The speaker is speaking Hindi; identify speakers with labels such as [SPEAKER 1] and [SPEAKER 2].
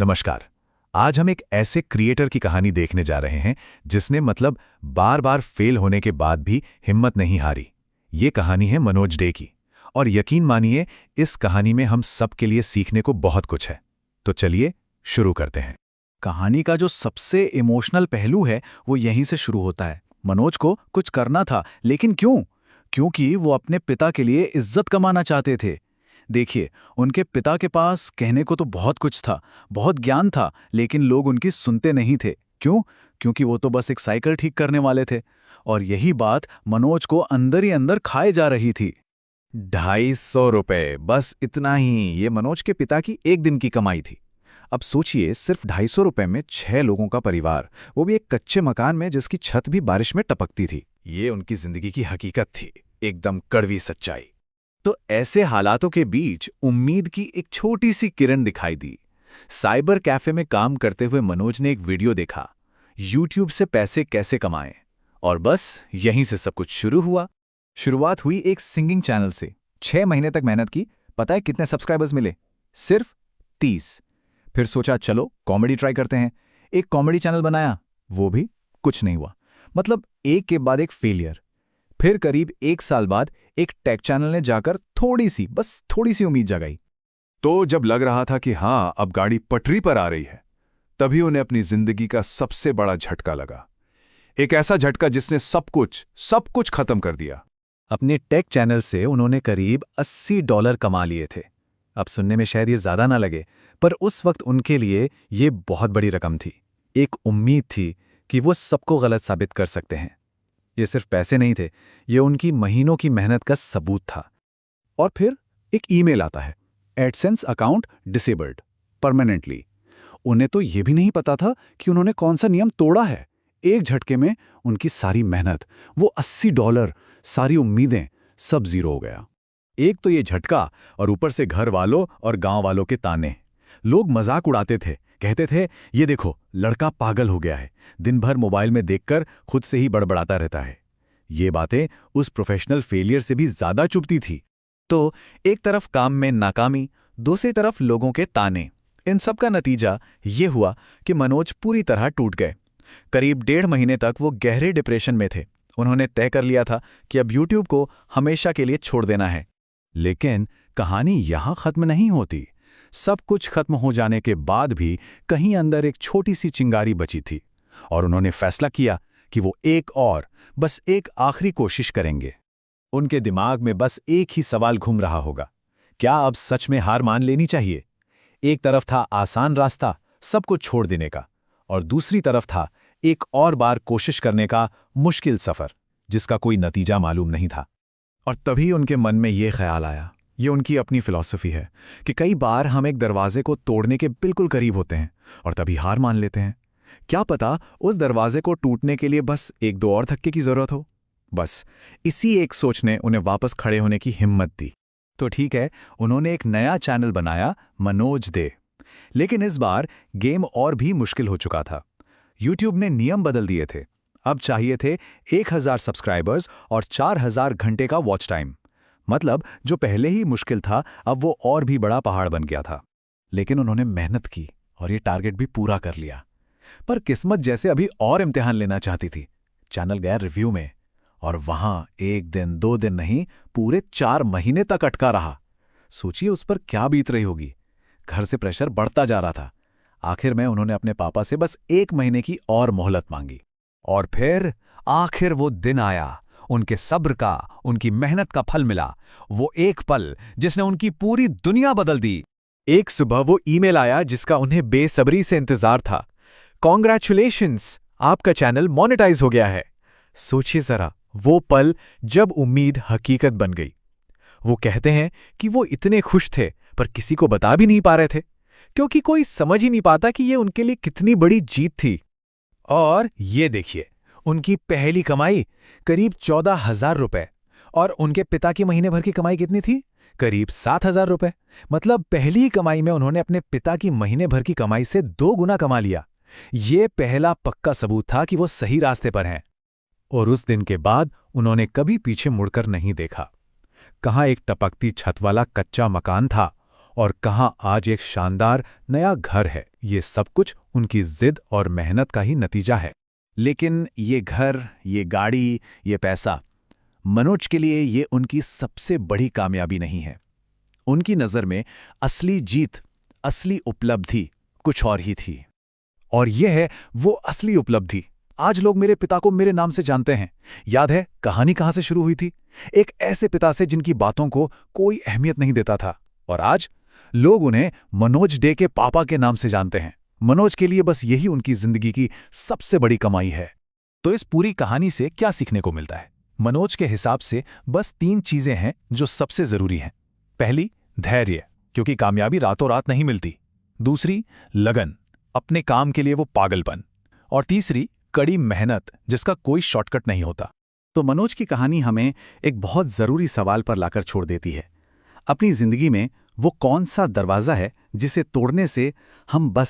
[SPEAKER 1] नमस्कार। आज हम एक ऐसे क्रिएटर की कहानी देखने जा रहे हैं जिसने बार बार फेल होने के बाद भी हिम्मत नहीं हारी। ये कहानी है मनोज डे की, और यकीन मानिए इस कहानी में हम सब के लिए सीखने को बहुत कुछ है। तो चलिए शुरू करते हैं।
[SPEAKER 2] कहानी का जो सबसे इमोशनल पहलू है वो यहीं से शुरू होता है। मनोज को कुछ करना था, लेकिन क्यों? क्योंकि वो अपने पिता के लिए इज्जत कमाना चाहते थे। देखिए, उनके पिता के पास कहने को तो बहुत कुछ था, बहुत ज्ञान था, लेकिन लोग उनकी सुनते नहीं थे। क्यों? क्योंकि वो तो बस एक साइकिल ठीक करने वाले थे। और यही बात मनोज को अंदर ही अंदर खाए जा रही थी।
[SPEAKER 3] 250 रुपए, बस इतना ही। ये मनोज के पिता की एक दिन की कमाई थी। अब सोचिए, सिर्फ 250 रुपए में 6 लोगों का परिवार, वो भी एक कच्चे मकान में जिसकी छत भी बारिश में टपकती थी। ये उनकी जिंदगी की हकीकत थी, एकदम कड़वी सच्चाई।
[SPEAKER 2] तो ऐसे हालातों के बीच उम्मीद की एक छोटी सी किरण दिखाई दी। साइबर कैफे में काम करते हुए मनोज ने एक वीडियो देखा, YouTube से पैसे कैसे कमाएं। और बस यहीं से सब कुछ शुरू हुआ।
[SPEAKER 3] शुरुआत हुई एक सिंगिंग चैनल से। 6 महीने तक मेहनत की। पता है कितने सब्सक्राइबर्स मिले? सिर्फ 30। फिर सोचा चलो कॉमेडी ट्राई करते हैं। एक कॉमेडी चैनल बनाया, वो भी कुछ नहीं हुआ। मतलब एक के बाद एक फेलियर। फिर करीब 1 साल बाद एक टेक चैनल ने जाकर बस थोड़ी सी उम्मीद जगाई।
[SPEAKER 1] तो जब लग रहा था कि हाँ, अब गाड़ी पटरी पर आ रही है, तभी उन्हें अपनी जिंदगी का सबसे बड़ा झटका लगा। एक ऐसा झटका जिसने सब कुछ खत्म कर दिया।
[SPEAKER 2] अपने टेक चैनल से उन्होंने करीब $80 कमा लिए थे। अब सुनने में शायद ये ज्यादा ना लगे, पर उस वक्त उनके लिए ये बहुत बड़ी रकम थी। एक उम्मीद थी कि वो सबको गलत साबित कर सकते हैं। ये सिर्फ पैसे नहीं थे, ये उनकी महीनों की मेहनत का सबूत था। और फिर एक ईमेल आता है, एडसेंस अकाउंट डिसेबल्ड परमानेंटली। उन्हें तो ये भी नहीं पता था कि उन्होंने कौन सा नियम तोड़ा है। एक झटके में उनकी सारी मेहनत, वो $80, सारी उम्मीदें, सब जीरो हो गया। एक तो ये झटका, और ऊपर से घर वालों और गांव वालों के ताने। लोग मजाक उड़ाते थे, कहते थे ये देखो लड़का पागल हो गया है, दिन भर मोबाइल में देखकर खुद से ही बड़बड़ाता रहता है। ये बातें उस प्रोफेशनल फेलियर से भी ज्यादा चुभती थी। तो एक तरफ काम में नाकामी, दूसरी तरफ लोगों के ताने। इन सब का नतीजा ये हुआ कि मनोज पूरी तरह टूट गए। करीब 1.5 महीने तक वो गहरे डिप्रेशन में थे। उन्होंने तय कर लिया था कि अब YouTube को हमेशा के लिए छोड़ देना है। लेकिन कहानी यहां खत्म नहीं होती। सब कुछ खत्म हो जाने के बाद भी कहीं अंदर एक छोटी सी चिंगारी बची थी, और उन्होंने फैसला किया कि वो बस एक आखिरी कोशिश करेंगे। उनके दिमाग में बस एक ही सवाल घूम रहा होगा, क्या अब सच में हार मान लेनी चाहिए? एक तरफ था आसान रास्ता, सब कुछ छोड़ देने का, और दूसरी तरफ था एक और बार कोशिश करने का मुश्किल सफर, जिसका कोई नतीजा मालूम नहीं था। और तभी उनके मन में ये ख्याल आया, ये उनकी अपनी फिलॉसफी है, कि कई बार हम एक दरवाजे को तोड़ने के बिल्कुल करीब होते हैं और तभी हार मान लेते हैं। क्या पता उस दरवाजे को टूटने के लिए बस 1-2 और धक्के की जरूरत हो। बस इसी एक सोच ने उन्हें वापस खड़े होने की हिम्मत दी। तो ठीक है, उन्होंने एक नया चैनल बनाया, मनोज दे। लेकिन इस बार गेम और भी मुश्किल हो चुका था। YouTube ने नियम बदल दिए थे। अब चाहिए थे 1000 सब्सक्राइबर्स और 4000 घंटे का वॉच टाइम। मतलब जो पहले ही मुश्किल था, अब वो और भी बड़ा पहाड़ बन गया था। लेकिन उन्होंने मेहनत की और ये टारगेट भी पूरा कर लिया। पर किस्मत जैसे अभी और इम्तिहान लेना चाहती थी। चैनल गया रिव्यू में, और वहां 1 दिन 2 दिन नहीं, पूरे 4 महीने तक अटका रहा। सोचिए उस पर क्या बीत रही होगी। घर से प्रेशर बढ़ता जा रहा था। आखिर में उन्होंने अपने पापा से बस 1 महीने की और मोहलत मांगी।
[SPEAKER 4] और फिर आखिर वो दिन आया। उनके सब्र का, उनकी मेहनत का फल मिला। वो एक पल जिसने उनकी पूरी दुनिया बदल दी।
[SPEAKER 2] एक सुबह वो ईमेल आया जिसका उन्हें बेसब्री से इंतजार था। कॉन्ग्रेचुलेशंस, आपका चैनल मोनेटाइज हो गया है। सोचिए जरा, वो पल जब उम्मीद हकीकत बन गई। वो कहते हैं कि वो इतने खुश थे, पर किसी को बता भी नहीं पा रहे थे, क्योंकि कोई समझ ही नहीं पाता कि ये उनके लिए कितनी बड़ी जीत थी। और ये देखिए, उनकी पहली कमाई करीब 14,000 रुपए, और उनके पिता की महीने भर की कमाई कितनी थी? करीब 7,000 रुपए। मतलब पहली ही कमाई में उन्होंने अपने पिता की महीने भर की कमाई से 2 गुना कमा लिया। ये पहला पक्का सबूत था कि वो सही रास्ते पर हैं। और उस दिन के बाद उन्होंने कभी पीछे मुड़कर नहीं देखा। कहाँ एक टपकती छत वाला कच्चा मकान था, और कहाँ आज एक शानदार नया घर है। ये सब कुछ उनकी जिद और मेहनत का ही नतीजा है।
[SPEAKER 3] लेकिन ये घर, ये गाड़ी, ये पैसा, मनोज के लिए ये उनकी सबसे बड़ी कामयाबी नहीं है। उनकी नज़र में असली जीत, असली उपलब्धि कुछ और ही थी।
[SPEAKER 2] और ये है वो असली उपलब्धि। आज लोग मेरे पिता को मेरे नाम से जानते हैं। याद है कहानी कहाँ से शुरू हुई थी? एक ऐसे पिता से जिनकी बातों को कोई अहमियत नहीं देता था, और आज लोग उन्हें मनोज डे के पापा के नाम से जानते हैं। मनोज के लिए बस यही उनकी जिंदगी की सबसे बड़ी कमाई है।
[SPEAKER 1] तो इस पूरी कहानी से क्या सीखने को मिलता है? मनोज के हिसाब से बस 3 चीजें हैं जो सबसे जरूरी हैं। पहली, धैर्य, क्योंकि कामयाबी रातों रात नहीं मिलती। दूसरी, लगन, अपने काम के लिए वो पागलपन। और तीसरी, कड़ी मेहनत, जिसका कोई शॉर्टकट नहीं होता।
[SPEAKER 2] तो मनोज की कहानी हमें एक बहुत जरूरी सवाल पर लाकर छोड़ देती है। अपनी जिंदगी में वो कौन सा दरवाजा है जिसे तोड़ने से हम बस